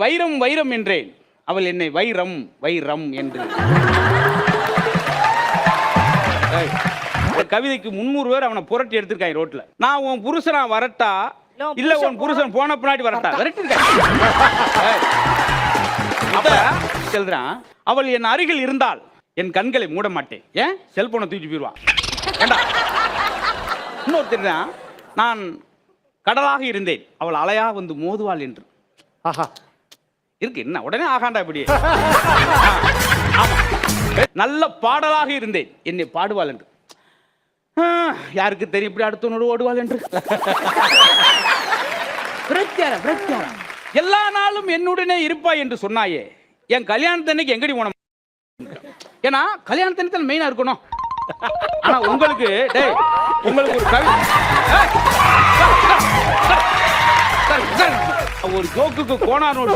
வைரம் வைரம் என்றேன், அவள் என்னை வைரம் வைரம் என்று. கவிதைக்கு 300 பேர் அவனை புரட்டி எடுத்திருக்காங்க ரோட்ல. நான் உன் புருஷனா வரட்டா இல்ல உன் புருஷன் போன பின்னாடி வரட்டா சொல்றான். அவள் என் அருகில் இருந்தால் என் கண்களை மூட மாட்டேன். ஏன் செல்போனை தூக்கி போயிடுவான். இன்னொருத்தர் நான் கடலாக இருந்தேன், அவள் அலையா வந்து மோதுவாள் என்று. இருக்கு என்ன உடனே ஆகாண்டா இப்படி. நல்ல பாடலாக இருந்தேன், என்னை பாடுவாள் என்று. யாருக்கு தெரியும் இப்படி அடுத்தவனோடு ஓடுவாள் என்று. எல்லா நாளும் என்னுடனே இருப்பாய் என்று சொன்னாயே, என் கல்யாணத்தன்னைக்கு எங்கடி போன? ஏன்னா கல்யாணத்தன்னைக்கு மெயினா இருக்கணும். ஆனா உங்களுக்கு உங்களுக்கு ஒரு கவி ஒரு ஜோக்குக்கு கோணார்